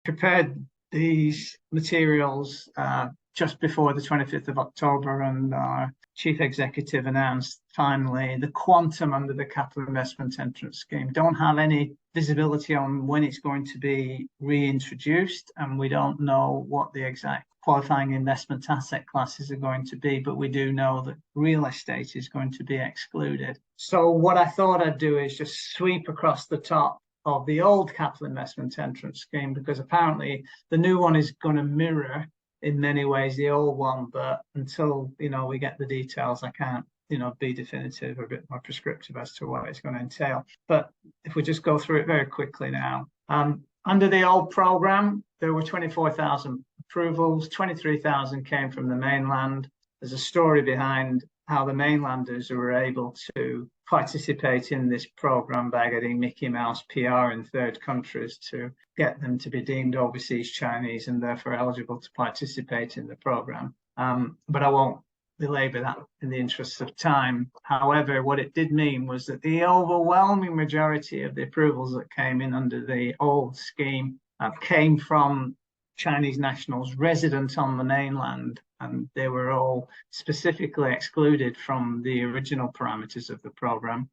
prepared these materials just before the 25th of October, and our chief executive announced finally the quantum under the capital investment entrance scheme. Don't have any visibility on when it's going to be reintroduced, and we don't know what the exact qualifying investment asset classes are going to be, but we do know that real estate is going to be excluded. So what I thought I'd do is just sweep across the top of the old capital investment entrance scheme, because apparently the new one is going to mirror in many ways the old one, but until we get the details, I can't be definitive or a bit more prescriptive as to what it's going to entail. But if we just go through it very quickly now, under the old program, there were 24,000 approvals, 23,000 came from the mainland. There's a story behind how the mainlanders were able to participate in this program by getting Mickey Mouse PR in third countries to get them to be deemed overseas Chinese and therefore eligible to participate in the program. But I won't belabor that in the interest of time. However, what it did mean was that the overwhelming majority of the approvals that came in under the old scheme came from Chinese nationals resident on the mainland, and they were all specifically excluded from the original parameters of the program.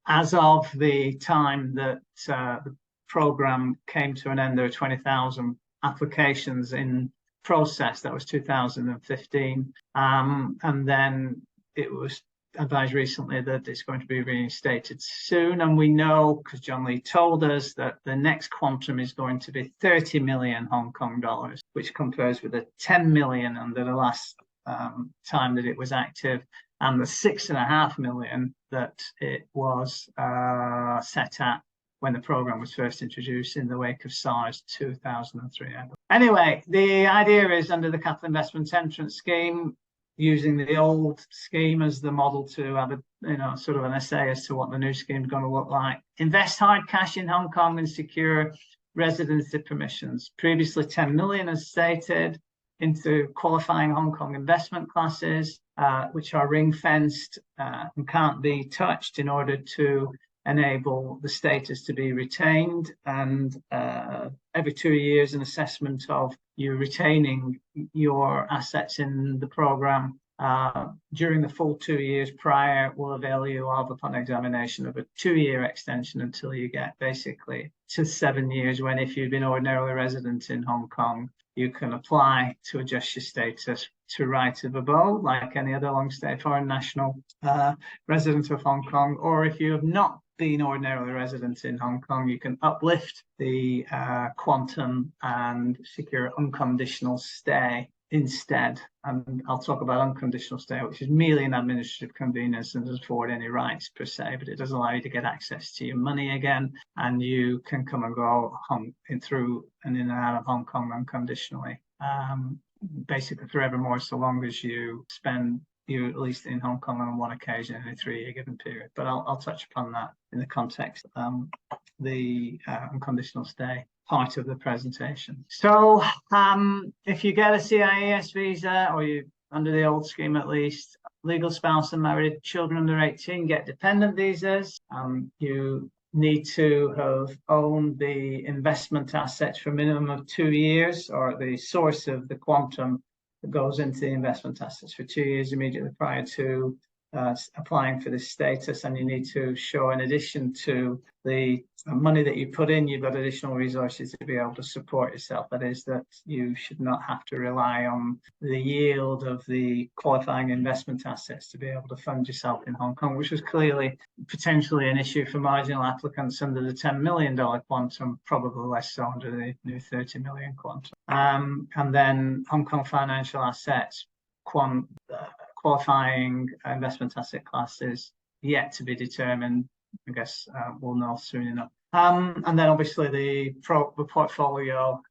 As of the time that the program came to an end, there were 20,000 applications in process. That was 2015. And then it was advised recently that it's going to be reinstated soon. And we know, because John Lee told us, that the next quantum is going to be 30 million Hong Kong dollars, which compares with the 10 million under the last time that it was active, and the 6.5 million that it was set at when the program was first introduced in the wake of SARS 2003. Anyway, the idea is under the capital investment entrance scheme, using the old scheme as the model to have a sort of an essay as to what the new scheme is going to look like. Invest hard cash in Hong Kong and secure residency permissions. Previously 10 million as stated into qualifying Hong Kong investment classes, which are ring-fenced and can't be touched in order to enable the status to be retained, and every 2 years an assessment of you retaining your assets in the program during the full 2 years prior will avail you of, upon examination, of a 2-year extension until you get basically to 7 years, when if you've been ordinarily resident in Hong Kong, you can apply to adjust your status to right of abode like any other long-stay foreign national resident of Hong Kong. Or if you have not been ordinarily resident in Hong Kong, you can uplift the quantum and secure unconditional stay instead. And I'll talk about unconditional stay, which is merely an administrative convenience and doesn't afford any rights per se, but it does allow you to get access to your money again, and you can come and go through and in and out of Hong Kong unconditionally, basically forevermore, so long as you spend at least in Hong Kong on one occasion in a 3-year given period. But I'll touch upon that in the context of the unconditional stay part of the presentation. So if you get a CIES visa, or you under the old scheme at least, legal spouse and married children under 18 get dependent visas. You need to have owned the investment assets for a minimum of 2 years, or the source of the quantum that goes into the investment assets for 2 years immediately prior to applying for this status. And you need to show, in addition to the money that you put in, you've got additional resources to be able to support yourself. That is, that you should not have to rely on the yield of the qualifying investment assets to be able to fund yourself in Hong Kong, which was clearly potentially an issue for marginal applicants under the $10 million quantum, probably less so under the new 30 million quantum. And then Hong Kong financial assets, qualifying investment asset classes yet to be determined. I guess we'll know soon enough. And then obviously the portfolio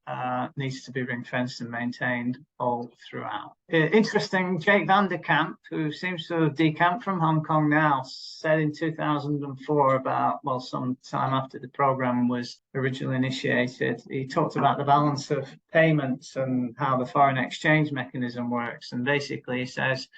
needs to be ring-fenced and maintained all throughout. Interesting, Jake Van der Kamp, who seems to have decamped from Hong Kong now, said in 2004, about, well, some time after the program was originally initiated, he talked about the balance of payments and how the foreign exchange mechanism works. And basically he says,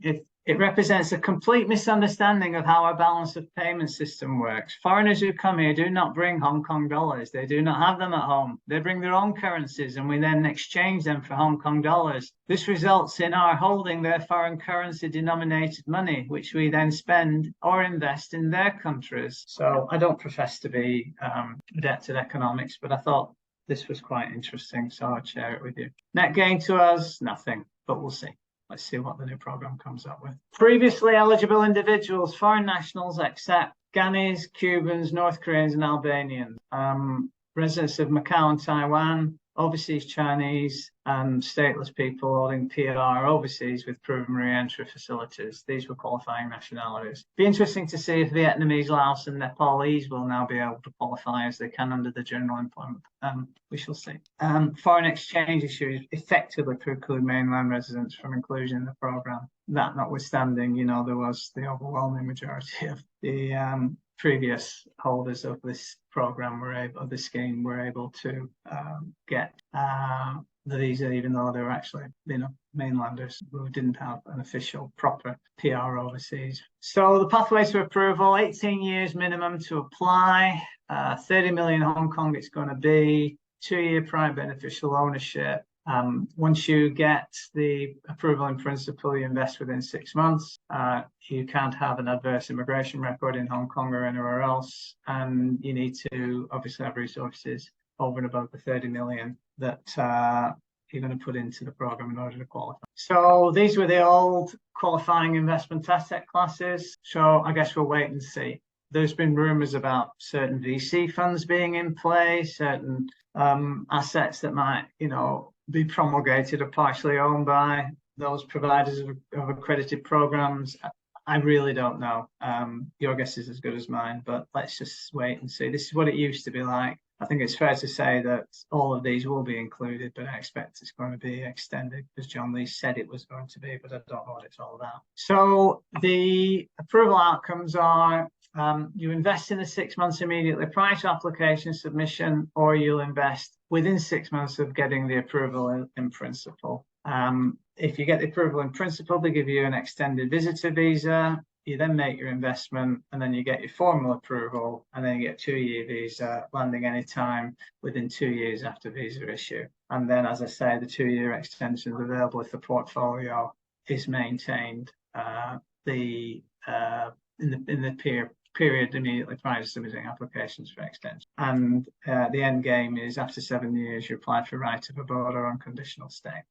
if It represents a complete misunderstanding of how our balance of payment system works. Foreigners who come here do not bring Hong Kong dollars. They do not have them at home. They bring their own currencies and we then exchange them for Hong Kong dollars. This results in our holding their foreign currency denominated money, which we then spend or invest in their countries. So I don't profess to be adept at economics, but I thought this was quite interesting, so I'll share it with you. Net gain to us, nothing, but we'll see. Let's see what the new program comes up with. Previously eligible individuals, foreign nationals except Ghanaians, Cubans, North Koreans, and Albanians. Residents of Macau and Taiwan, overseas Chinese, and stateless people holding PR overseas with proven re-entry facilities. These were qualifying nationalities. Be interesting to see if Vietnamese, Laos, and Nepalese will now be able to qualify as they can under the general employment. We shall see. Foreign exchange issues effectively preclude mainland residents from inclusion in the program. That notwithstanding, you know, there was the overwhelming majority of the previous holders of this program this scheme were able to get the visa, even though they were actually, you know, mainlanders who didn't have an official proper PR overseas. So the pathways to approval: 18 years minimum to apply, 30 million Hong Kong it's going to be, 2-year prime beneficial ownership. Once you get the approval in principle, you invest within 6 months. You can't have an adverse immigration record in Hong Kong or anywhere else. And you need to obviously have resources over and above the 30 million that you're going to put into the program in order to qualify. So these were the old qualifying investment asset classes. So I guess we'll wait and see. There's been rumors about certain VC funds being in play, certain assets that might, you know, be promulgated or partially owned by those providers of accredited programs. I really don't know. Your guess is as good as mine, but let's just wait and see. This is what it used to be like. I think it's fair to say that all of these will be included, but I expect it's going to be extended because John Lee said it was going to be, but I don't know what it's all about. So the approval outcomes are you invest in the 6 months immediately prior to application submission, or you'll invest within 6 months of getting the approval in principle. If you get the approval in principle, they give you an extended visitor visa. You then make your investment, and then you get your formal approval, and then you get a 2-year visa, landing anytime within 2 years after visa issue. And then, as I say, the 2-year extension is available if the portfolio is maintained in the period immediately prior to submitting applications for extension. And the end game is after 7 years, you apply for right of abode or unconditional stay.